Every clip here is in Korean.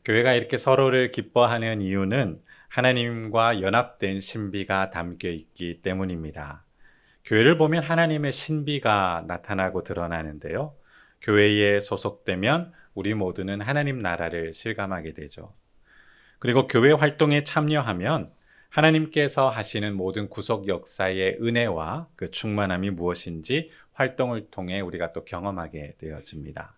교회가 이렇게 서로를 기뻐하는 이유는 하나님과 연합된 신비가 담겨 있기 때문입니다. 교회를 보면 하나님의 신비가 나타나고 드러나는데요. 교회에 소속되면 우리 모두는 하나님 나라를 실감하게 되죠. 그리고 교회 활동에 참여하면 하나님께서 하시는 모든 구속 역사의 은혜와 그 충만함이 무엇인지 활동을 통해 우리가 또 경험하게 되어집니다.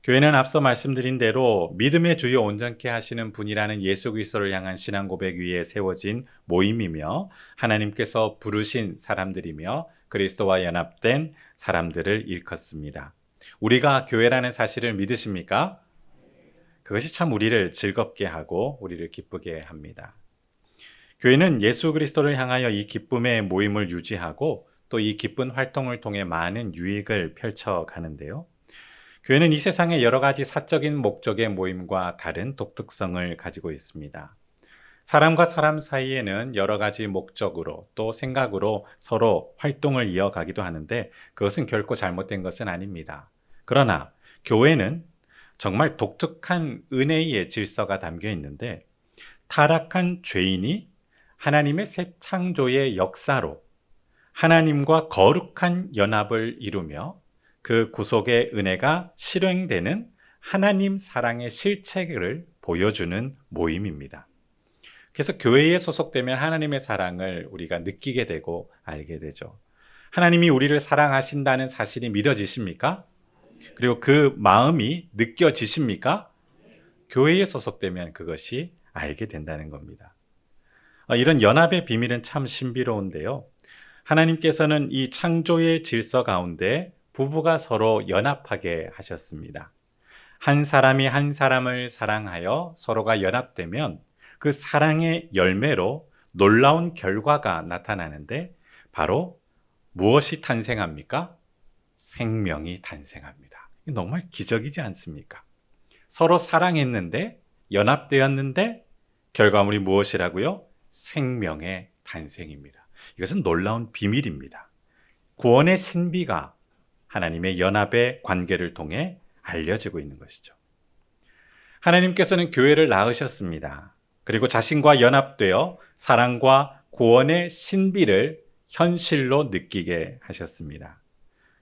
교회는 앞서 말씀드린 대로 믿음의 주요 온전케 하시는 분이라는 예수 그리스도를 향한 신앙 고백 위에 세워진 모임이며 하나님께서 부르신 사람들이며 그리스도와 연합된 사람들을 일컫습니다. 우리가 교회라는 사실을 믿으십니까? 그것이 참 우리를 즐겁게 하고 우리를 기쁘게 합니다. 교회는 예수 그리스도를 향하여 이 기쁨의 모임을 유지하고 또 이 기쁜 활동을 통해 많은 유익을 펼쳐 가는데요. 교회는 이 세상의 여러 가지 사적인 목적의 모임과 다른 독특성을 가지고 있습니다. 사람과 사람 사이에는 여러 가지 목적으로 또 생각으로 서로 활동을 이어가기도 하는데 그것은 결코 잘못된 것은 아닙니다. 그러나 교회는 정말 독특한 은혜의 질서가 담겨 있는데 타락한 죄인이 하나님의 새 창조의 역사로 하나님과 거룩한 연합을 이루며 그 구속의 은혜가 실행되는 하나님 사랑의 실체를 보여주는 모임입니다. 그래서 교회에 소속되면 하나님의 사랑을 우리가 느끼게 되고 알게 되죠. 하나님이 우리를 사랑하신다는 사실이 믿어지십니까? 그리고 그 마음이 느껴지십니까? 교회에 소속되면 그것이 알게 된다는 겁니다. 이런 연합의 비밀은 참 신비로운데요. 하나님께서는 이 창조의 질서 가운데 부부가 서로 연합하게 하셨습니다. 한 사람이 한 사람을 사랑하여 서로가 연합되면 그 사랑의 열매로 놀라운 결과가 나타나는데 바로 무엇이 탄생합니까? 생명이 탄생합니다. 정말 기적이지 않습니까? 서로 사랑했는데 연합되었는데 결과물이 무엇이라고요? 생명의 탄생입니다. 이것은 놀라운 비밀입니다. 구원의 신비가 하나님의 연합의 관계를 통해 알려지고 있는 것이죠. 하나님께서는 교회를 낳으셨습니다. 그리고 자신과 연합되어 사랑과 구원의 신비를 현실로 느끼게 하셨습니다.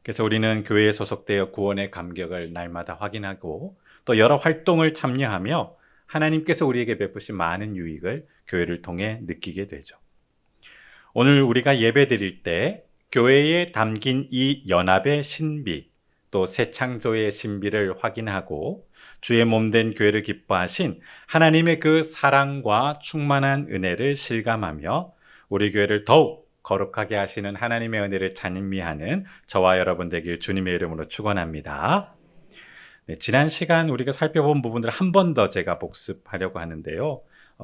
그래서 우리는 교회에 소속되어 구원의 감격을 날마다 확인하고 또 여러 활동을 참여하며 하나님께서 우리에게 베푸신 많은 유익을 교회를 통해 느끼게 되죠. 오늘 우리가 예배 드릴 때 교회에 담긴 이 연합의 신비, 또 새 창조의 신비를 확인하고 주의 몸된 교회를 기뻐하신 하나님의 그 사랑과 충만한 은혜를 실감하며 우리 교회를 더욱 거룩하게 하시는 하나님의 은혜를 찬미하는 저와 여러분 되길 주님의 이름으로 축원합니다. 네, 지난 시간 우리가 살펴본 부분들을 한 번 더 제가 복습하려고 하는데요.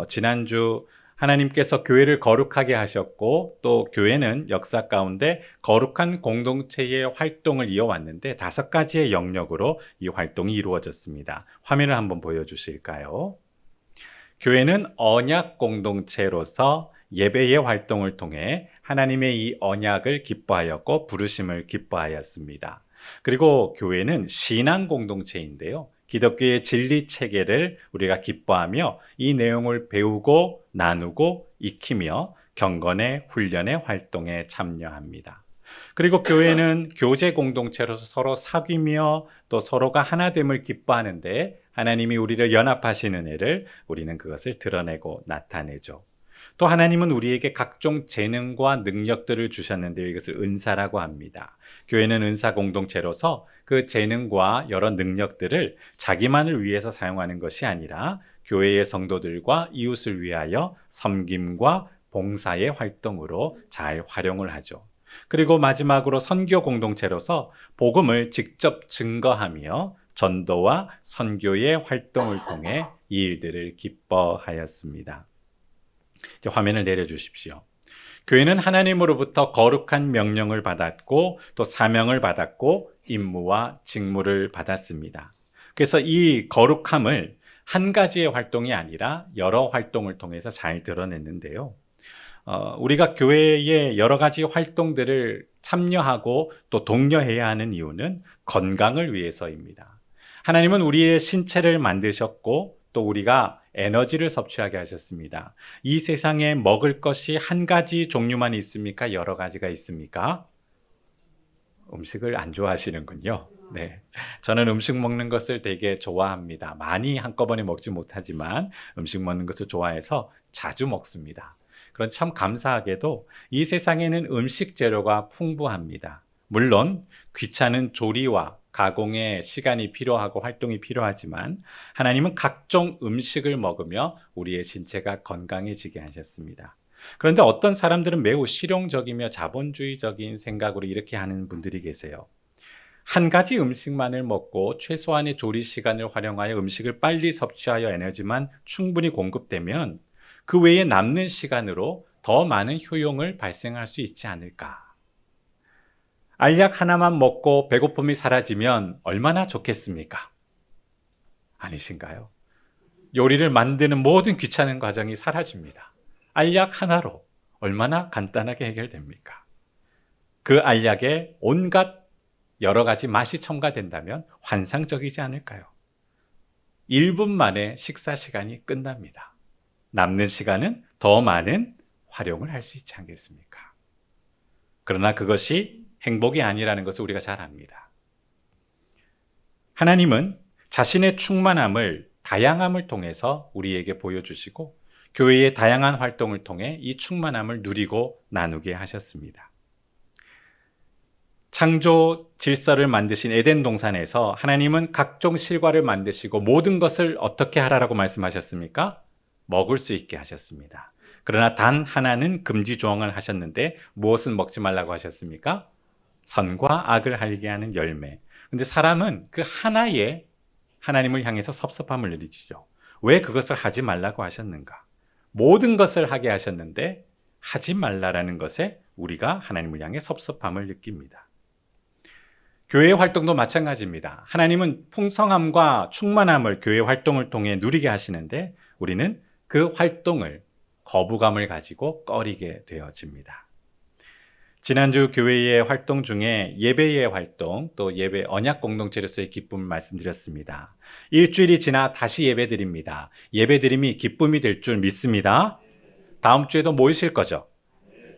지난주 하나님께서 교회를 거룩하게 하셨고 또 교회는 역사 가운데 거룩한 공동체의 활동을 이어왔는데 5가지의 영역으로 이 활동이 이루어졌습니다. 화면을 한번 보여주실까요? 교회는 언약 공동체로서 예배의 활동을 통해 하나님의 이 언약을 기뻐하였고 부르심을 기뻐하였습니다. 그리고 교회는 신앙 공동체인데요. 기독교의 진리 체계를 우리가 기뻐하며 이 내용을 배우고 나누고 익히며 경건의 훈련의 활동에 참여합니다. 그리고 교회는 교제 공동체로서 서로 사귀며 또 서로가 하나됨을 기뻐하는데 하나님이 우리를 연합하시는 애를 우리는 그것을 드러내고 나타내죠. 또 하나님은 우리에게 각종 재능과 능력들을 주셨는데 이것을 은사라고 합니다. 교회는 은사 공동체로서 그 재능과 여러 능력들을 자기만을 위해서 사용하는 것이 아니라 교회의 성도들과 이웃을 위하여 섬김과 봉사의 활동으로 잘 활용을 하죠. 그리고 마지막으로 선교 공동체로서 복음을 직접 증거하며 전도와 선교의 활동을 통해 이 일들을 기뻐하였습니다. 이제 화면을 내려주십시오. 교회는 하나님으로부터 거룩한 명령을 받았고 또 사명을 받았고 임무와 직무를 받았습니다. 그래서 이 거룩함을 한 가지의 활동이 아니라 여러 활동을 통해서 잘 드러냈는데요. 우리가 교회의 여러 가지 활동들을 참여하고 또 독려해야 하는 이유는 건강을 위해서입니다. 하나님은 우리의 신체를 만드셨고 또 우리가 에너지를 섭취하게 하셨습니다. 이 세상에 먹을 것이 한 가지 종류만 있습니까? 여러 가지가 있습니까? 음식을 안 좋아하시는군요. 네. 저는 음식 먹는 것을 되게 좋아합니다. 많이 한꺼번에 먹지 못하지만 음식 먹는 것을 좋아해서 자주 먹습니다. 그런데 참 감사하게도 이 세상에는 음식 재료가 풍부합니다. 물론 귀찮은 조리와 가공에 시간이 필요하고 활동이 필요하지만 하나님은 각종 음식을 먹으며 우리의 신체가 건강해지게 하셨습니다. 그런데 어떤 사람들은 매우 실용적이며 자본주의적인 생각으로 이렇게 하는 분들이 계세요. 한 가지 음식만을 먹고 최소한의 조리 시간을 활용하여 음식을 빨리 섭취하여 에너지만 충분히 공급되면 그 외에 남는 시간으로 더 많은 효용을 발생할 수 있지 않을까. 알약 하나만 먹고 배고픔이 사라지면 얼마나 좋겠습니까? 아니신가요? 요리를 만드는 모든 귀찮은 과정이 사라집니다. 알약 하나로 얼마나 간단하게 해결됩니까? 그 알약에 온갖 여러 가지 맛이 첨가된다면 환상적이지 않을까요? 1분 만에 식사 시간이 끝납니다. 남는 시간은 더 많은 활용을 할 수 있지 않겠습니까? 그러나 그것이 행복이 아니라는 것을 우리가 잘 압니다. 하나님은 자신의 충만함을 다양함을 통해서 우리에게 보여주시고 교회의 다양한 활동을 통해 이 충만함을 누리고 나누게 하셨습니다. 창조 질서를 만드신 에덴 동산에서 하나님은 각종 실과를 만드시고 모든 것을 어떻게 하라고 말씀하셨습니까? 먹을 수 있게 하셨습니다. 그러나 단 하나는 금지 조항을 하셨는데 무엇은 먹지 말라고 하셨습니까? 선과 악을 알게 하는 열매. 근데 사람은 그 하나에 하나님을 향해서 섭섭함을 느끼죠. 왜 그것을 하지 말라고 하셨는가? 모든 것을 하게 하셨는데 하지 말라라는 것에 우리가 하나님을 향해 섭섭함을 느낍니다. 교회 활동도 마찬가지입니다. 하나님은 풍성함과 충만함을 교회 활동을 통해 누리게 하시는데 우리는 그 활동을 거부감을 가지고 꺼리게 되어집니다. 지난주 교회의 활동 중에 예배의 활동, 또 예배 언약 공동체로서의 기쁨을 말씀드렸습니다. 일주일이 지나 다시 예배드립니다. 예배드림이 기쁨이 될 줄 믿습니다. 다음 주에도 모이실 거죠?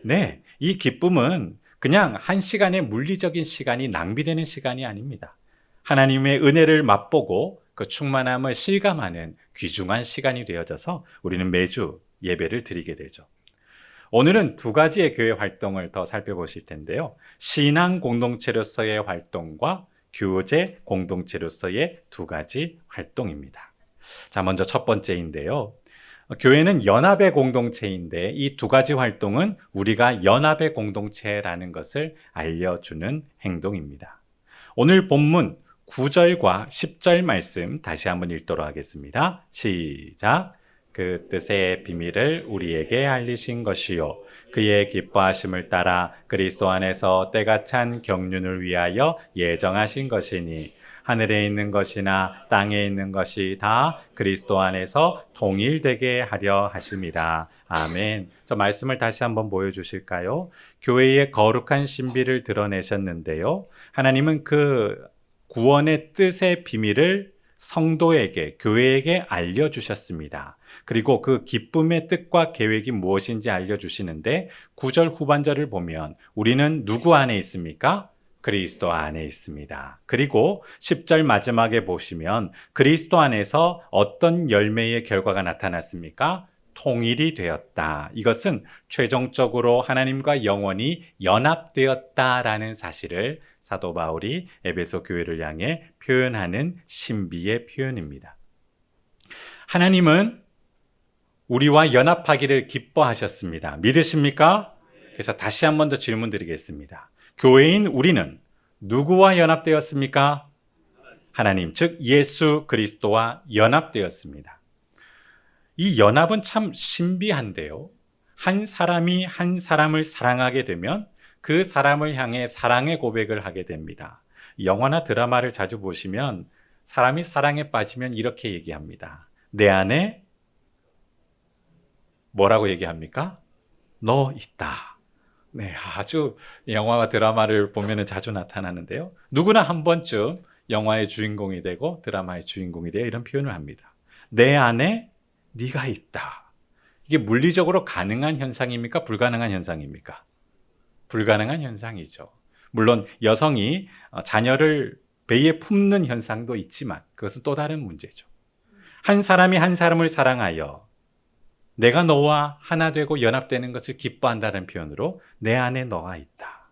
네, 이 기쁨은 그냥 한 시간의 물리적인 시간이 낭비되는 시간이 아닙니다. 하나님의 은혜를 맛보고 그 충만함을 실감하는 귀중한 시간이 되어져서 우리는 매주 예배를 드리게 되죠. 오늘은 두 가지의 교회 활동을 더 살펴보실 텐데요. 신앙 공동체로서의 활동과 교제 공동체로서의 두 가지 활동입니다. 자, 먼저 첫 번째인데요. 교회는 연합의 공동체인데 이 두 가지 활동은 우리가 연합의 공동체라는 것을 알려주는 행동입니다. 오늘 본문 9절과 10절 말씀 다시 한번 읽도록 하겠습니다. 시작. 그 뜻의 비밀을 우리에게 알리신 것이요 그의 기뻐하심을 따라 그리스도 안에서 때가 찬 경륜을 위하여 예정하신 것이니 하늘에 있는 것이나 땅에 있는 것이 다 그리스도 안에서 통일되게 하려 하심이라. 아멘. 저 말씀을 다시 한번 보여주실까요? 교회의 거룩한 신비를 드러내셨는데요. 하나님은 그 구원의 뜻의 비밀을 성도에게, 교회에게 알려주셨습니다. 그리고 그 기쁨의 뜻과 계획이 무엇인지 알려주시는데 9절 후반절을 보면 우리는 누구 안에 있습니까? 그리스도 안에 있습니다. 그리고 10절 마지막에 보시면 그리스도 안에서 어떤 열매의 결과가 나타났습니까? 통일이 되었다. 이것은 최종적으로 하나님과 영원히 연합되었다라는 사실을 사도 바울이 에베소 교회를 향해 표현하는 신비의 표현입니다. 하나님은 우리와 연합하기를 기뻐하셨습니다. 믿으십니까? 그래서 다시 한 번 더 질문 드리겠습니다. 교회인 우리는 누구와 연합되었습니까? 하나님, 즉 예수 그리스도와 연합되었습니다. 이 연합은 참 신비한데요. 한 사람이 한 사람을 사랑하게 되면 그 사람을 향해 사랑의 고백을 하게 됩니다. 영화나 드라마를 자주 보시면 사람이 사랑에 빠지면 이렇게 얘기합니다. 내 안에 뭐라고 얘기합니까? 너 있다. 네, 아주 영화와 드라마를 보면 자주 나타나는데요. 누구나 한 번쯤 영화의 주인공이 되고 드라마의 주인공이 되어 이런 표현을 합니다. 내 안에 네가 있다. 이게 물리적으로 가능한 현상입니까? 불가능한 현상입니까? 불가능한 현상이죠. 물론 여성이 자녀를 배에 품는 현상도 있지만 그것은 또 다른 문제죠. 한 사람이 한 사람을 사랑하여 내가 너와 하나 되고 연합되는 것을 기뻐한다는 표현으로 내 안에 너가 있다.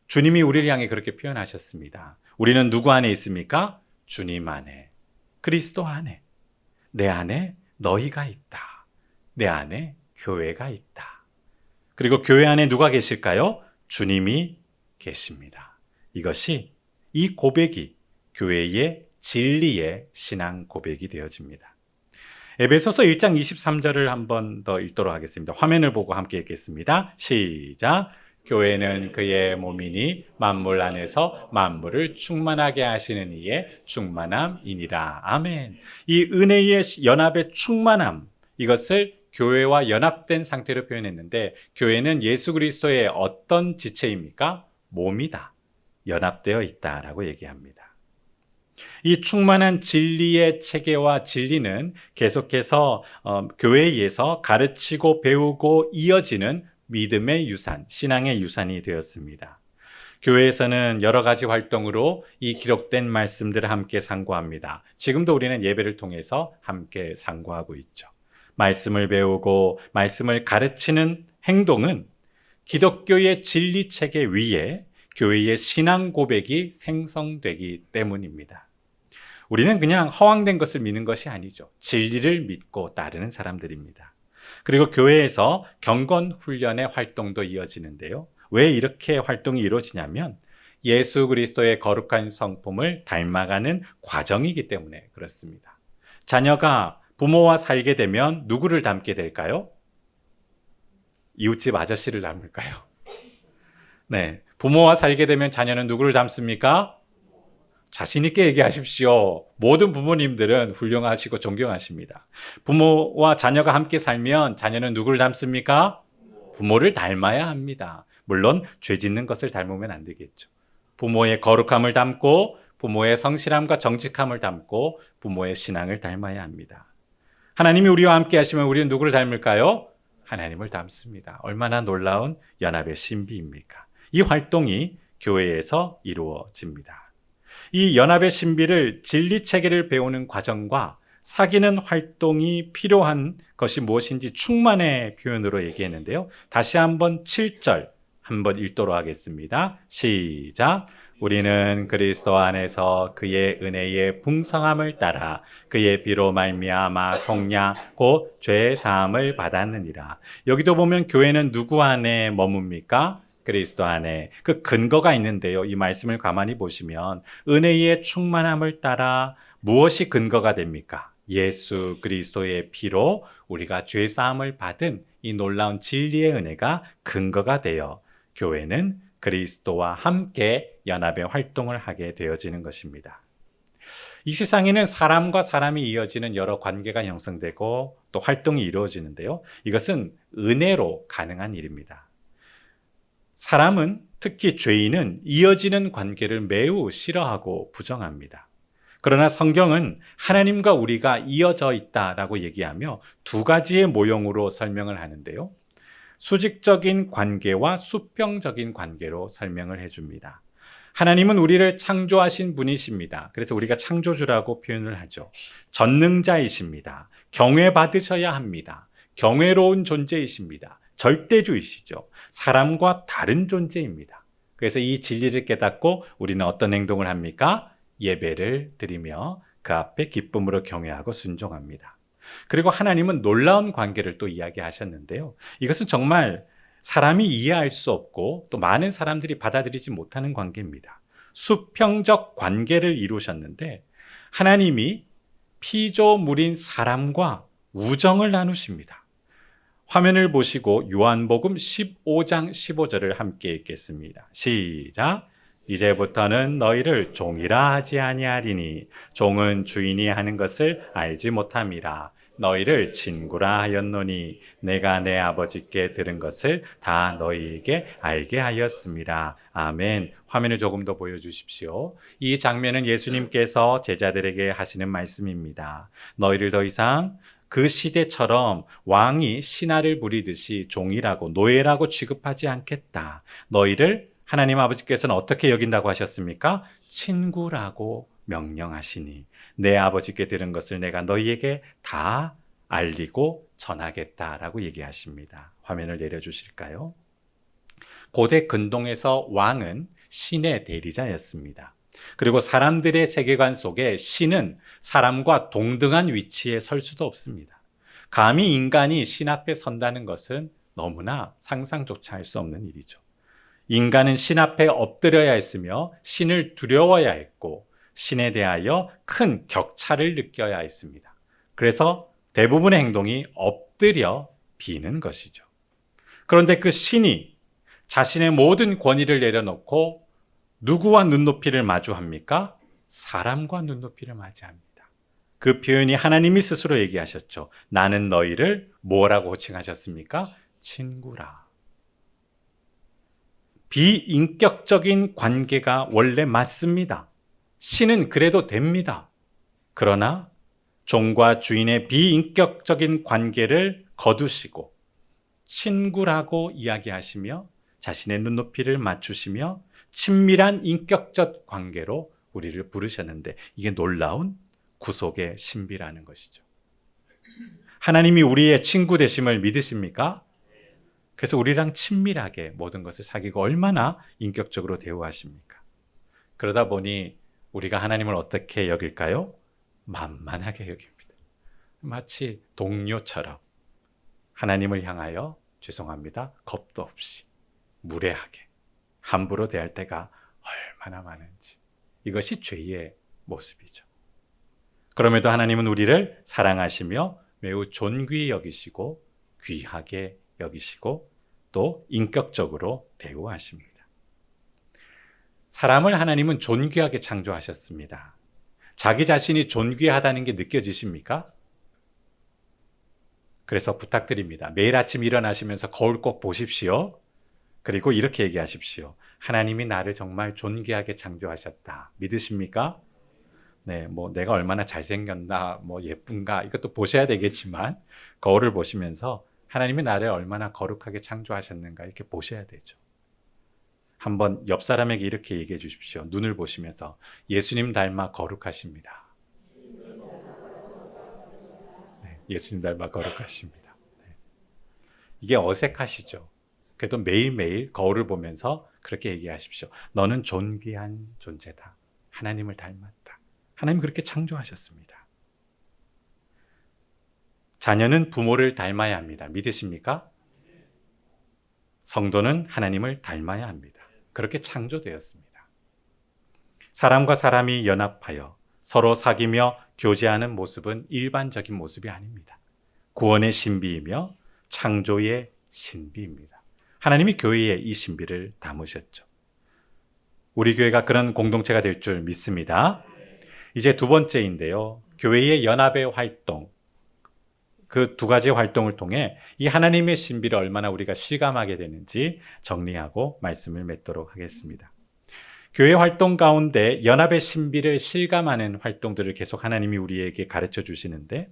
주님이 우리를 향해 그렇게 표현하셨습니다. 우리는 누구 안에 있습니까? 주님 안에, 그리스도 안에. 내 안에 너희가 있다. 내 안에 교회가 있다. 그리고 교회 안에 누가 계실까요? 주님이 계십니다. 이것이 이 고백이 교회의 진리의 신앙 고백이 되어집니다. 에베소서 1장 23절을 한 번 더 읽도록 하겠습니다. 화면을 보고 함께 읽겠습니다. 시작. 교회는 그의 몸이니 만물 안에서 만물을 충만하게 하시는 이의 충만함이니라. 아멘. 이 은혜의 연합의 충만함, 이것을 교회와 연합된 상태로 표현했는데 교회는 예수 그리스도의 어떤 지체입니까? 몸이다. 연합되어 있다라고 얘기합니다. 이 충만한 진리의 체계와 진리는 계속해서 교회에 의해서 가르치고 배우고 이어지는 믿음의 유산, 신앙의 유산이 되었습니다. 교회에서는 여러 가지 활동으로 이 기록된 말씀들을 함께 상고합니다. 지금도 우리는 예배를 통해서 함께 상고하고 있죠. 말씀을 배우고 말씀을 가르치는 행동은 기독교의 진리 체계 위에 교회의 신앙 고백이 생성되기 때문입니다. 우리는 그냥 허황된 것을 믿는 것이 아니죠. 진리를 믿고 따르는 사람들입니다. 그리고 교회에서 경건 훈련의 활동도 이어지는데요. 왜 이렇게 활동이 이루어지냐면 예수 그리스도의 거룩한 성품을 닮아가는 과정이기 때문에 그렇습니다. 자녀가 부모와 살게 되면 누구를 닮게 될까요? 이웃집 아저씨를 닮을까요? 네. 부모와 살게 되면 자녀는 누구를 닮습니까? 자신 있게 얘기하십시오. 모든 부모님들은 훌륭하시고 존경하십니다. 부모와 자녀가 함께 살면 자녀는 누구를 닮습니까? 부모를 닮아야 합니다. 물론 죄 짓는 것을 닮으면 안 되겠죠. 부모의 거룩함을 닮고 부모의 성실함과 정직함을 닮고 부모의 신앙을 닮아야 합니다. 하나님이 우리와 함께 하시면 우리는 누구를 닮을까요? 하나님을 닮습니다. 얼마나 놀라운 연합의 신비입니까? 이 활동이 교회에서 이루어집니다. 이 연합의 신비를 진리 체계를 배우는 과정과 사귀는 활동이 필요한 것이 무엇인지 충만의 표현으로 얘기했는데요. 다시 한번 7절 한번 읽도록 하겠습니다. 시작. 우리는 그리스도 안에서 그의 은혜의 풍성함을 따라 그의 피로 말미암아 속량 곧 죄 사함을 받았느니라. 여기도 보면 교회는 누구 안에 머뭅니까? 그리스도 안에. 그 근거가 있는데요. 이 말씀을 가만히 보시면 은혜의 충만함을 따라 무엇이 근거가 됩니까? 예수 그리스도의 피로 우리가 죄 사함을 받은 이 놀라운 진리의 은혜가 근거가 되어 교회는 그리스도와 함께 연합의 활동을 하게 되어지는 것입니다. 이 세상에는 사람과 사람이 이어지는 여러 관계가 형성되고 또 활동이 이루어지는데요. 이것은 은혜로 가능한 일입니다. 사람은, 특히 죄인은 이어지는 관계를 매우 싫어하고 부정합니다. 그러나 성경은 하나님과 우리가 이어져 있다라고 얘기하며 두 가지의 모형으로 설명을 하는데요. 수직적인 관계와 수평적인 관계로 설명을 해줍니다. 하나님은 우리를 창조하신 분이십니다. 그래서 우리가 창조주라고 표현을 하죠. 전능자이십니다. 경외받으셔야 합니다. 경외로운 존재이십니다. 절대주이시죠. 사람과 다른 존재입니다. 그래서 이 진리를 깨닫고 우리는 어떤 행동을 합니까? 예배를 드리며 그 앞에 기쁨으로 경외하고 순종합니다. 그리고 하나님은 놀라운 관계를 또 이야기하셨는데요. 이것은 정말 사람이 이해할 수 없고 또 많은 사람들이 받아들이지 못하는 관계입니다. 수평적 관계를 이루셨는데 하나님이 피조물인 사람과 우정을 나누십니다. 화면을 보시고 요한복음 15장 15절을 함께 읽겠습니다. 시작. 이제부터는 너희를 종이라 하지 아니하리니 종은 주인이 하는 것을 알지 못함이라. 너희를 친구라 하였노니 내가 내 아버지께 들은 것을 다 너희에게 알게 하였습니다. 아멘. 화면을 조금 더 보여주십시오. 이 장면은 예수님께서 제자들에게 하시는 말씀입니다. 너희를 더 이상 그 시대처럼 왕이 신하를 부리듯이 종이라고 노예라고 취급하지 않겠다. 너희를 하나님 아버지께서는 어떻게 여긴다고 하셨습니까? 친구라고 명령하시니 내 아버지께 들은 것을 내가 너희에게 다 알리고 전하겠다라고 얘기하십니다. 화면을 내려주실까요? 고대 근동에서 왕은 신의 대리자였습니다. 그리고 사람들의 세계관 속에 신은 사람과 동등한 위치에 설 수도 없습니다. 감히 인간이 신 앞에 선다는 것은 너무나 상상조차 할 수 없는 일이죠. 인간은 신 앞에 엎드려야 했으며 신을 두려워야 했고 신에 대하여 큰 격차를 느껴야 했습니다. 그래서 대부분의 행동이 엎드려 비는 것이죠. 그런데 그 신이 자신의 모든 권위를 내려놓고 누구와 눈높이를 마주합니까? 사람과 눈높이를 맞이합니다. 그 표현이 하나님이 스스로 얘기하셨죠. 나는 너희를 뭐라고 호칭하셨습니까? 친구라. 비인격적인 관계가 원래 맞습니다. 신은 그래도 됩니다. 그러나 종과 주인의 비인격적인 관계를 거두시고 친구라고 이야기하시며 자신의 눈높이를 맞추시며 친밀한 인격적 관계로 우리를 부르셨는데 이게 놀라운 구속의 신비라는 것이죠. 하나님이 우리의 친구 되심을 믿으십니까? 그래서 우리랑 친밀하게 모든 것을 사귀고 얼마나 인격적으로 대우하십니까? 그러다 보니 우리가 하나님을 어떻게 여길까요? 만만하게 여깁니다. 마치 동료처럼 하나님을 향하여 죄송합니다. 겁도 없이 무례하게 함부로 대할 때가 얼마나 많은지. 이것이 죄의 모습이죠. 그럼에도 하나님은 우리를 사랑하시며 매우 존귀히 여기시고 귀하게 여기시고 또 인격적으로 대우하십니다. 사람을 하나님은 존귀하게 창조하셨습니다. 자기 자신이 존귀하다는 게 느껴지십니까? 그래서 부탁드립니다. 매일 아침 일어나시면서 거울 꼭 보십시오. 그리고 이렇게 얘기하십시오. 하나님이 나를 정말 존귀하게 창조하셨다. 믿으십니까? 네, 내가 얼마나 잘생겼나, 예쁜가, 이것도 보셔야 되겠지만, 거울을 보시면서 하나님이 나를 얼마나 거룩하게 창조하셨는가, 이렇게 보셔야 되죠. 한번 옆 사람에게 이렇게 얘기해 주십시오. 눈을 보시면서 예수님 닮아 거룩하십니다. 네, 예수님 닮아 거룩하십니다. 네. 이게 어색하시죠? 그래도 매일매일 거울을 보면서 그렇게 얘기하십시오. 너는 존귀한 존재다. 하나님을 닮았다. 하나님 그렇게 창조하셨습니다. 자녀는 부모를 닮아야 합니다. 믿으십니까? 성도는 하나님을 닮아야 합니다. 그렇게 창조되었습니다. 사람과 사람이 연합하여 서로 사귀며 교제하는 모습은 일반적인 모습이 아닙니다. 구원의 신비이며 창조의 신비입니다. 하나님이 교회에 이 신비를 담으셨죠. 우리 교회가 그런 공동체가 될 줄 믿습니다. 이제 두 번째인데요. 교회의 연합의 활동. 그 두 가지 활동을 통해 이 하나님의 신비를 얼마나 우리가 실감하게 되는지 정리하고 말씀을 맺도록 하겠습니다. 교회 활동 가운데 연합의 신비를 실감하는 활동들을 계속 하나님이 우리에게 가르쳐 주시는데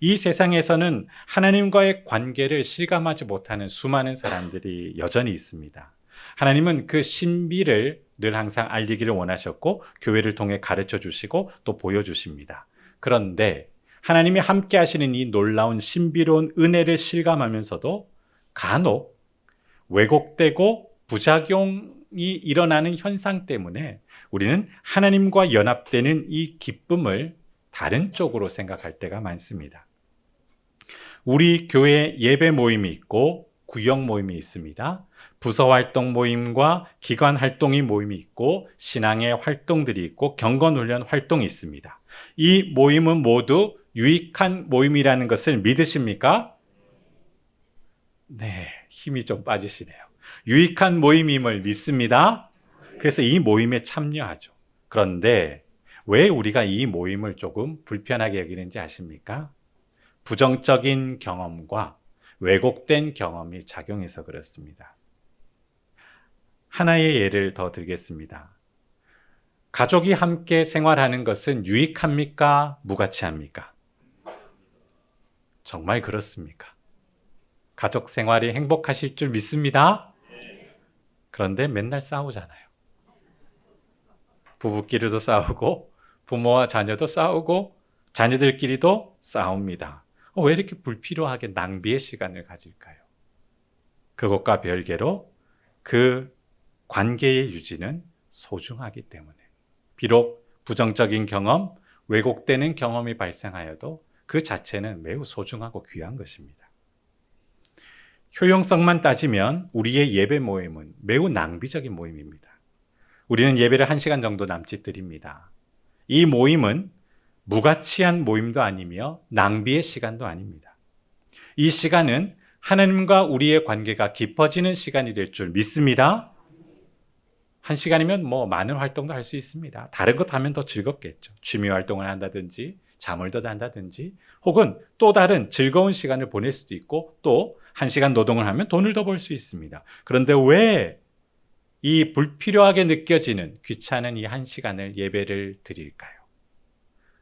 이 세상에서는 하나님과의 관계를 실감하지 못하는 수많은 사람들이 여전히 있습니다. 하나님은 그 신비를 늘 항상 알리기를 원하셨고 교회를 통해 가르쳐 주시고 또 보여주십니다. 그런데 하나님이 함께 하시는 이 놀라운 신비로운 은혜를 실감하면서도 간혹 왜곡되고 부작용이 일어나는 현상 때문에 우리는 하나님과 연합되는 이 기쁨을 다른 쪽으로 생각할 때가 많습니다. 우리 교회 예배 모임이 있고 구역 모임이 있습니다. 부서 활동 모임과 기관 활동이 모임이 있고 신앙의 활동들이 있고 경건훈련 활동이 있습니다. 이 모임은 모두 유익한 모임이라는 것을 믿으십니까? 네, 힘이 좀 빠지시네요. 유익한 모임임을 믿습니다. 그래서 이 모임에 참여하죠. 그런데 왜 우리가 이 모임을 조금 불편하게 여기는지 아십니까? 부정적인 경험과 왜곡된 경험이 작용해서 그렇습니다. 하나의 예를 더 들겠습니다. 가족이 함께 생활하는 것은 유익합니까? 무가치합니까? 정말 그렇습니까? 가족 생활이 행복하실 줄 믿습니다. 그런데 맨날 싸우잖아요. 부부끼리도 싸우고 부모와 자녀도 싸우고 자녀들끼리도 싸웁니다. 왜 이렇게 불필요하게 낭비의 시간을 가질까요? 그것과 별개로 그 관계의 유지는 소중하기 때문에 비록 부정적인 경험, 왜곡되는 경험이 발생하여도 그 자체는 매우 소중하고 귀한 것입니다. 효용성만 따지면 우리의 예배 모임은 매우 낭비적인 모임입니다. 우리는 예배를 1시간 정도 남짓 드립니다. 이 모임은 무가치한 모임도 아니며 낭비의 시간도 아닙니다. 이 시간은 하나님과 우리의 관계가 깊어지는 시간이 될 줄 믿습니다. 1시간이면 많은 활동도 할 수 있습니다. 다른 것 하면 더 즐겁겠죠. 취미 활동을 한다든지 잠을 더 잔다든지 혹은 또 다른 즐거운 시간을 보낼 수도 있고 또 1시간 노동을 하면 돈을 더 벌 수 있습니다. 그런데 왜 이 불필요하게 느껴지는 귀찮은 이 1시간을 예배를 드릴까요?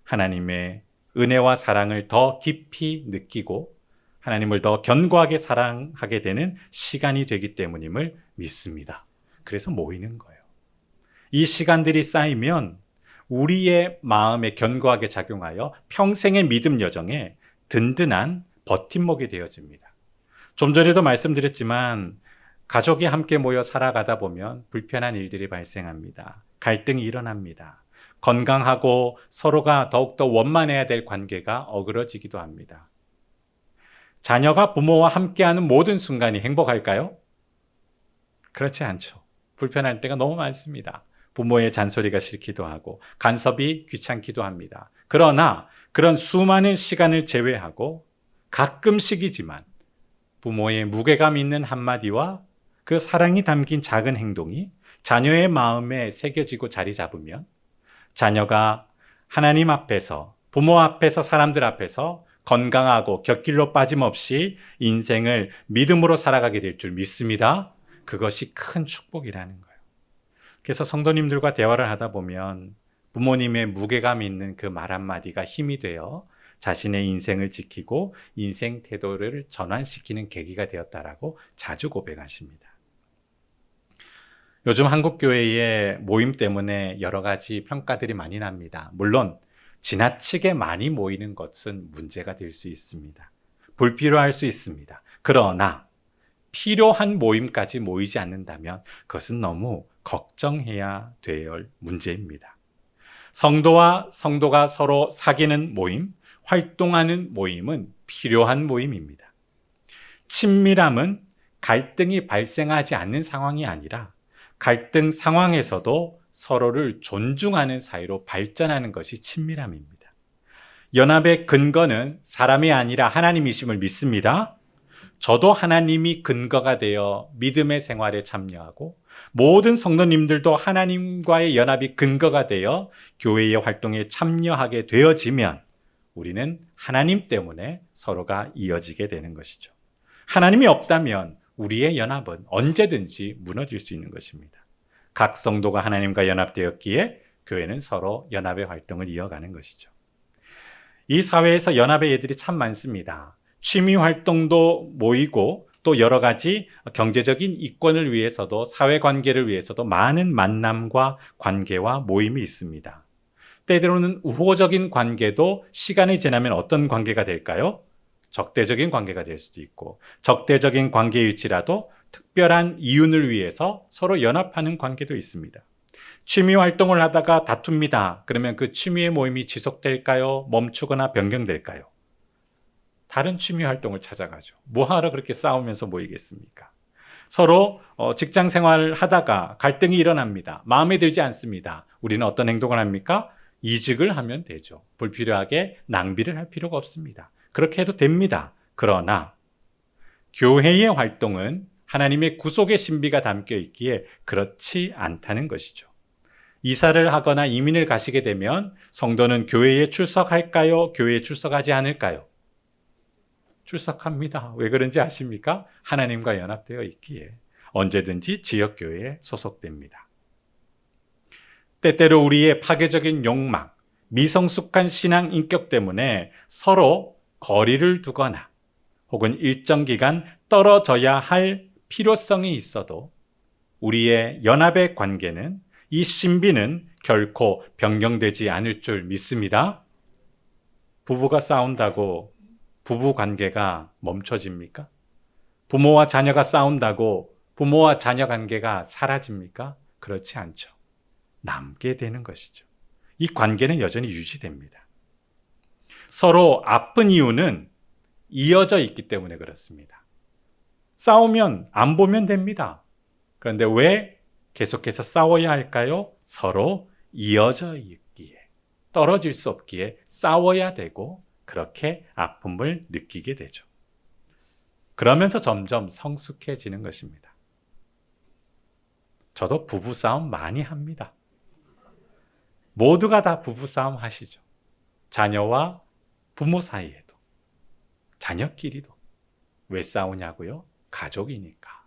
하나님의 은혜와 사랑을 더 깊이 느끼고 하나님을 더 견고하게 사랑하게 되는 시간이 되기 때문임을 믿습니다. 그래서 모이는 거예요. 이 시간들이 쌓이면 우리의 마음에 견고하게 작용하여 평생의 믿음 여정에 든든한 버팀목이 되어집니다. 좀 전에도 말씀드렸지만 가족이 함께 모여 살아가다 보면 불편한 일들이 발생합니다. 갈등이 일어납니다. 건강하고 서로가 더욱더 원만해야 될 관계가 어그러지기도 합니다. 자녀가 부모와 함께하는 모든 순간이 행복할까요? 그렇지 않죠. 불편할 때가 너무 많습니다. 부모의 잔소리가 싫기도 하고 간섭이 귀찮기도 합니다. 그러나 그런 수많은 시간을 제외하고 가끔씩이지만 부모의 무게감 있는 한마디와 그 사랑이 담긴 작은 행동이 자녀의 마음에 새겨지고 자리 잡으면 자녀가 하나님 앞에서, 부모 앞에서, 사람들 앞에서 건강하고 곁길로 빠짐없이 인생을 믿음으로 살아가게 될 줄 믿습니다. 그것이 큰 축복이라는 거예요. 그래서 성도님들과 대화를 하다 보면 부모님의 무게감 있는 그 말 한마디가 힘이 되어 자신의 인생을 지키고 인생 태도를 전환시키는 계기가 되었다라고 자주 고백하십니다. 요즘 한국교회의 모임 때문에 여러 가지 평가들이 많이 납니다. 물론 지나치게 많이 모이는 것은 문제가 될 수 있습니다. 불필요할 수 있습니다. 그러나 필요한 모임까지 모이지 않는다면 그것은 너무 걱정해야 될 문제입니다. 성도와 성도가 서로 사귀는 모임, 활동하는 모임은 필요한 모임입니다. 친밀함은 갈등이 발생하지 않는 상황이 아니라 갈등 상황에서도 서로를 존중하는 사이로 발전하는 것이 친밀함입니다. 연합의 근거는 사람이 아니라 하나님이심을 믿습니다. 저도 하나님이 근거가 되어 믿음의 생활에 참여하고 모든 성도님들도 하나님과의 연합이 근거가 되어 교회의 활동에 참여하게 되어지면 우리는 하나님 때문에 서로가 이어지게 되는 것이죠. 하나님이 없다면 우리의 연합은 언제든지 무너질 수 있는 것입니다. 각 성도가 하나님과 연합되었기에 교회는 서로 연합의 활동을 이어가는 것이죠. 이 사회에서 연합의 예들이 참 많습니다. 취미 활동도 모이고 또 여러 가지 경제적인 이권을 위해서도 사회관계를 위해서도 많은 만남과 관계와 모임이 있습니다. 때로는 우호적인 관계도 시간이 지나면 어떤 관계가 될까요? 적대적인 관계가 될 수도 있고 적대적인 관계일지라도 특별한 이윤을 위해서 서로 연합하는 관계도 있습니다. 취미 활동을 하다가 다툽니다. 그러면 그 취미의 모임이 지속될까요? 멈추거나 변경될까요? 다른 취미 활동을 찾아가죠. 뭐하러 그렇게 싸우면서 모이겠습니까? 서로 직장 생활을 하다가 갈등이 일어납니다. 마음에 들지 않습니다. 우리는 어떤 행동을 합니까? 이직을 하면 되죠. 불필요하게 낭비를 할 필요가 없습니다. 그렇게 해도 됩니다. 그러나 교회의 활동은 하나님의 구속의 신비가 담겨 있기에 그렇지 않다는 것이죠. 이사를 하거나 이민을 가시게 되면 성도는 교회에 출석할까요? 교회에 출석하지 않을까요? 출석합니다. 왜 그런지 아십니까? 하나님과 연합되어 있기에 언제든지 지역교회에 소속됩니다. 때때로 우리의 파괴적인 욕망, 미성숙한 신앙 인격 때문에 서로 거리를 두거나 혹은 일정 기간 떨어져야 할 필요성이 있어도 우리의 연합의 관계는, 이 신비는 결코 변경되지 않을 줄 믿습니다. 부부가 싸운다고 부부 관계가 멈춰집니까? 부모와 자녀가 싸운다고 부모와 자녀 관계가 사라집니까? 그렇지 않죠. 남게 되는 것이죠. 이 관계는 여전히 유지됩니다. 서로 아픈 이유는 이어져 있기 때문에 그렇습니다. 싸우면 안 보면 됩니다. 그런데 왜 계속해서 싸워야 할까요? 서로 이어져 있기에, 떨어질 수 없기에 싸워야 되고 그렇게 아픔을 느끼게 되죠. 그러면서 점점 성숙해지는 것입니다. 저도 부부싸움 많이 합니다. 모두가 다 부부싸움 하시죠. 자녀와 부모 사이에도, 자녀끼리도. 왜 싸우냐고요? 가족이니까.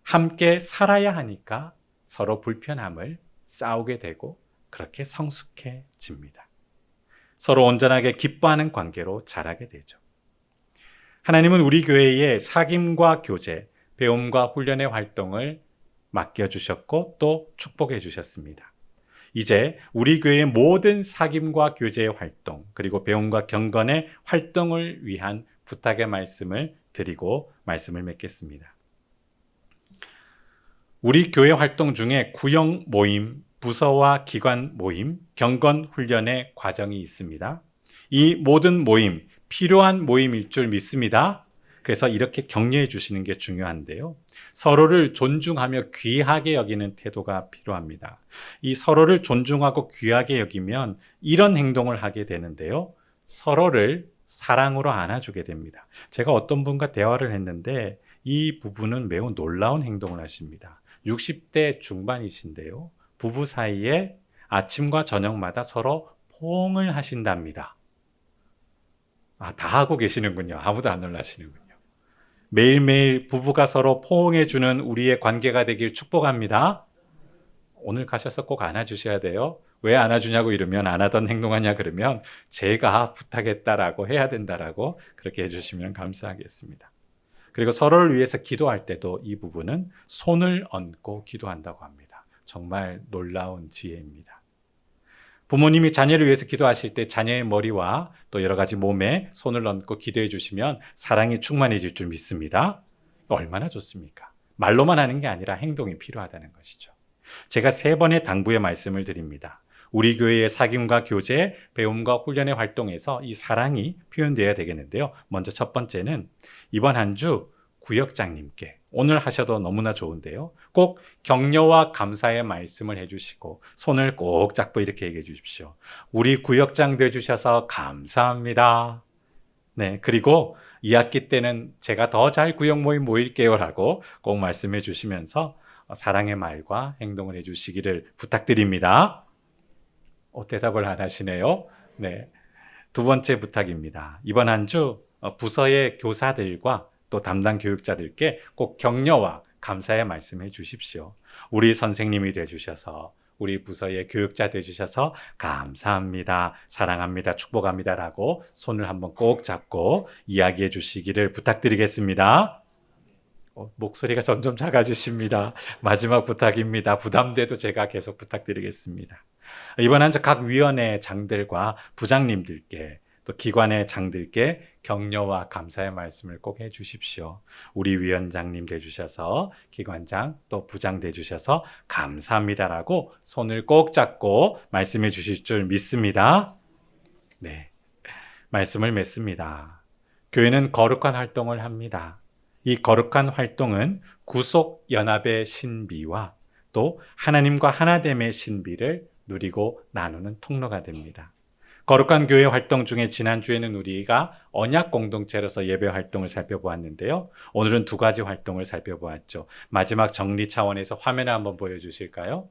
함께 살아야 하니까 서로 불편함을 싸우게 되고 그렇게 성숙해집니다. 서로 온전하게 기뻐하는 관계로 자라게 되죠. 하나님은 우리 교회에 사귐과 교제, 배움과 훈련의 활동을 맡겨주셨고 또 축복해 주셨습니다. 이제 우리 교회의 모든 사귐과 교제의 활동, 그리고 배움과 경건의 활동을 위한 부탁의 말씀을 드리고 말씀을 맺겠습니다. 우리 교회 활동 중에 구역 모임, 부서와 기관 모임, 경건 훈련의 과정이 있습니다. 이 모든 모임, 필요한 모임일 줄 믿습니다. 그래서 이렇게 격려해 주시는 게 중요한데요. 서로를 존중하며 귀하게 여기는 태도가 필요합니다. 이 서로를 존중하고 귀하게 여기면 이런 행동을 하게 되는데요. 서로를 사랑으로 안아주게 됩니다. 제가 어떤 분과 대화를 했는데 이 부부는 매우 놀라운 행동을 하십니다. 60대 중반이신데요. 부부 사이에 아침과 저녁마다 서로 포옹을 하신답니다. 다 하고 계시는군요. 아무도 안 놀라시는군요. 매일매일 부부가 서로 포옹해주는 우리의 관계가 되길 축복합니다. 오늘 가셔서 꼭 안아주셔야 돼요. 왜 안아주냐고 이러면 안 하던 행동하냐 그러면 제가 부탁했다라고 해야 된다라고 그렇게 해주시면 감사하겠습니다. 그리고 서로를 위해서 기도할 때도 이 부부는 손을 얹고 기도한다고 합니다. 정말 놀라운 지혜입니다. 부모님이 자녀를 위해서 기도하실 때 자녀의 머리와 또 여러 가지 몸에 손을 얹고 기도해 주시면 사랑이 충만해질 줄 믿습니다. 얼마나 좋습니까? 말로만 하는 게 아니라 행동이 필요하다는 것이죠. 제가 3번의 당부의 말씀을 드립니다. 우리 교회의 사귐과 교제, 배움과 훈련의 활동에서 이 사랑이 표현되어야 되겠는데요. 먼저 첫 번째는 이번 한 주 구역장님께, 오늘 하셔도 너무나 좋은데요. 꼭 격려와 감사의 말씀을 해주시고 손을 꼭 잡고 이렇게 얘기해 주십시오. 우리 구역장 되어주셔서 감사합니다. 네, 그리고 2학기 때는 제가 더 잘 구역 모임 모일게요 라고 꼭 말씀해 주시면서 사랑의 말과 행동을 해주시기를 부탁드립니다. 대답을 안 하시네요. 네, 2번째 부탁입니다. 이번 한 주 부서의 교사들과 또 담당 교육자들께 꼭 격려와 감사의 말씀해 주십시오. 우리 선생님이 되어주셔서, 우리 부서의 교육자 되어주셔서 감사합니다, 사랑합니다, 축복합니다 라고 손을 한번 꼭 잡고 이야기해 주시기를 부탁드리겠습니다. 목소리가 점점 작아지십니다. 마지막 부탁입니다. 부담돼도 제가 계속 부탁드리겠습니다. 이번 한 주 각 위원회 장들과 부장님들께 또 기관의 장들께 격려와 감사의 말씀을 꼭 해주십시오. 우리 위원장님 되주셔서, 기관장 또 부장 되주셔서 감사합니다라고 손을 꼭 잡고 말씀해 주실 줄 믿습니다. 네, 말씀을 맺습니다. 교회는 거룩한 활동을 합니다. 이 거룩한 활동은 구속 연합의 신비와 또 하나님과 하나됨의 신비를 누리고 나누는 통로가 됩니다. 거룩한 교회 활동 중에 지난주에는 우리가 언약 공동체로서 예배 활동을 살펴보았는데요. 오늘은 2가지 활동을 살펴보았죠. 마지막 정리 차원에서 화면을 한번 보여주실까요?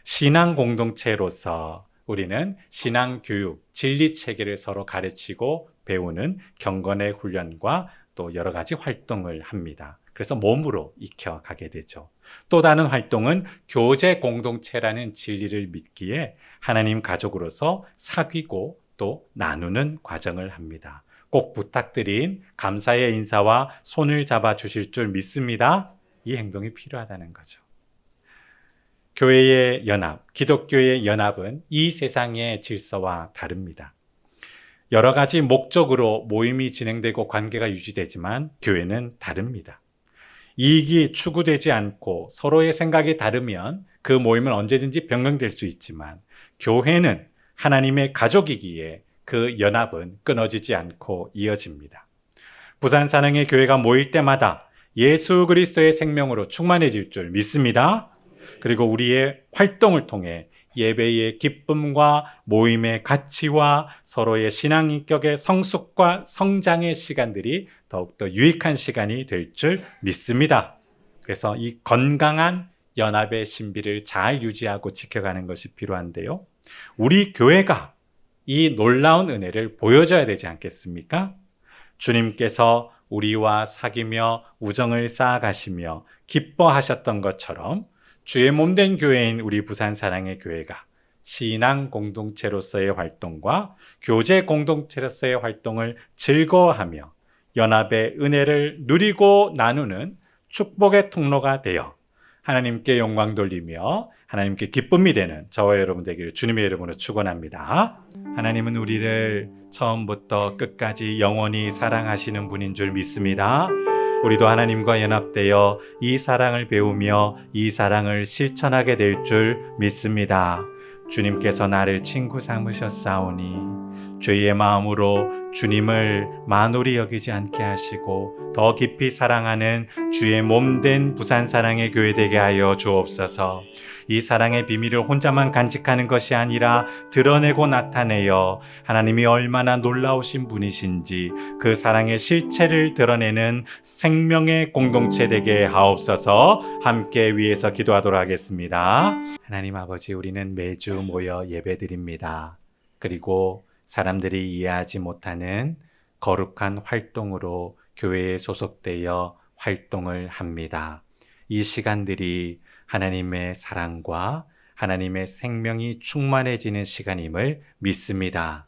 신앙 공동체로서 우리는 신앙 교육, 진리 체계를 서로 가르치고 배우는 경건의 훈련과 또 여러 가지 활동을 합니다. 그래서 몸으로 익혀가게 되죠. 또 다른 활동은 교제 공동체라는 진리를 믿기에 하나님 가족으로서 사귀고 또 나누는 과정을 합니다. 꼭 부탁드린 감사의 인사와 손을 잡아 주실 줄 믿습니다. 이 행동이 필요하다는 거죠. 교회의 연합, 기독교의 연합은 이 세상의 질서와 다릅니다. 여러 가지 목적으로 모임이 진행되고 관계가 유지되지만 교회는 다릅니다. 이익이 추구되지 않고 서로의 생각이 다르면 그 모임은 언제든지 변경될 수 있지만 교회는 하나님의 가족이기에 그 연합은 끊어지지 않고 이어집니다. 부산 사랑의 교회가 모일 때마다 예수 그리스도의 생명으로 충만해질 줄 믿습니다. 그리고 우리의 활동을 통해 예배의 기쁨과 모임의 가치와 서로의 신앙 인격의 성숙과 성장의 시간들이 더욱더 유익한 시간이 될 줄 믿습니다. 그래서 이 건강한 연합의 신비를 잘 유지하고 지켜가는 것이 필요한데요. 우리 교회가 이 놀라운 은혜를 보여줘야 되지 않겠습니까? 주님께서 우리와 사귀며 우정을 쌓아가시며 기뻐하셨던 것처럼 주의 몸된 교회인 우리 부산 사랑의 교회가 신앙 공동체로서의 활동과 교제 공동체로서의 활동을 즐거워하며 연합의 은혜를 누리고 나누는 축복의 통로가 되어 하나님께 영광 돌리며 하나님께 기쁨이 되는 저와 여러분 되기를 주님의 이름으로 축원합니다. 하나님은 우리를 처음부터 끝까지 영원히 사랑하시는 분인 줄 믿습니다. 우리도 하나님과 연합되어 이 사랑을 배우며 이 사랑을 실천하게 될 줄 믿습니다. 주님께서 나를 친구 삼으셨사오니 죄의 마음으로 주님을 만홀히 여기지 않게 하시고 더 깊이 사랑하는 주의 몸된 부산 사랑의 교회 되게 하여 주옵소서. 이 사랑의 비밀을 혼자만 간직하는 것이 아니라 드러내고 나타내어 하나님이 얼마나 놀라우신 분이신지 그 사랑의 실체를 드러내는 생명의 공동체 되게 하옵소서. 함께 위에서 기도하도록 하겠습니다. 하나님 아버지, 우리는 매주 모여 예배드립니다. 그리고 사람들이 이해하지 못하는 거룩한 활동으로 교회에 소속되어 활동을 합니다. 이 시간들이 하나님의 사랑과 하나님의 생명이 충만해지는 시간임을 믿습니다.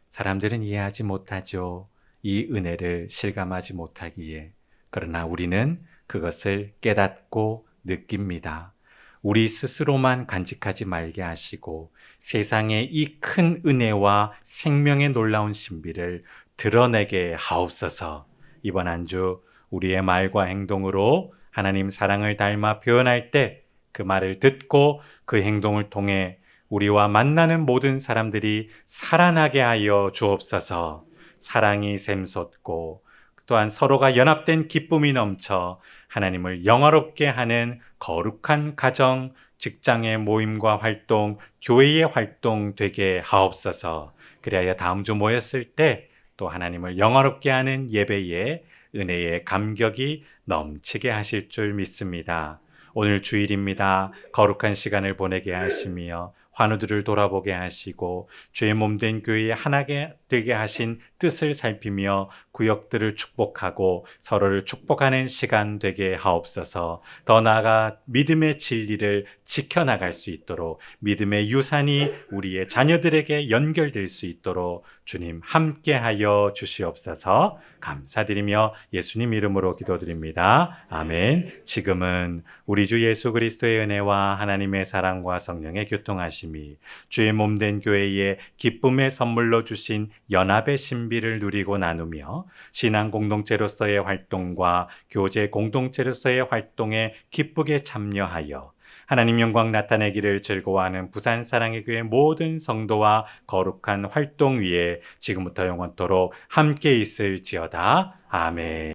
사람들은 이해하지 못하죠. 이 은혜를 실감하지 못하기에. 그러나 우리는 그것을 깨닫고 느낍니다. 우리 스스로만 간직하지 말게 하시고 세상의 이 큰 은혜와 생명의 놀라운 신비를 드러내게 하옵소서. 이번 한 주 우리의 말과 행동으로 하나님 사랑을 닮아 표현할 때 그 말을 듣고 그 행동을 통해 우리와 만나는 모든 사람들이 살아나게 하여 주옵소서. 사랑이 샘솟고 또한 서로가 연합된 기쁨이 넘쳐 하나님을 영화롭게 하는 거룩한 가정, 직장의 모임과 활동, 교회의 활동 되게 하옵소서. 그리하여 다음 주 모였을 때 또 하나님을 영화롭게 하는 예배의 은혜의 감격이 넘치게 하실 줄 믿습니다. 오늘 주일입니다. 거룩한 시간을 보내게 하시며 환우들을 돌아보게 하시고 주의 몸된 교회에 하나게 되게 하신 뜻을 살피며 구역들을 축복하고 서로를 축복하는 시간 되게 하옵소서. 더 나아가 믿음의 진리를 지켜나갈 수 있도록 믿음의 유산이 우리의 자녀들에게 연결될 수 있도록 주님 함께하여 주시옵소서. 감사드리며 예수님 이름으로 기도드립니다. 아멘. 지금은 우리 주 예수 그리스도의 은혜와 하나님의 사랑과 성령의 교통하심이 주의 몸된 교회에 기쁨의 선물로 주신 연합의 신비를 누리고 나누며 신앙 공동체로서의 활동과 교제 공동체로서의 활동에 기쁘게 참여하여 하나님 영광 나타내기를 즐거워하는 부산 사랑의 교회 모든 성도와 거룩한 활동 위에 지금부터 영원토록 함께 있을지어다. 아멘.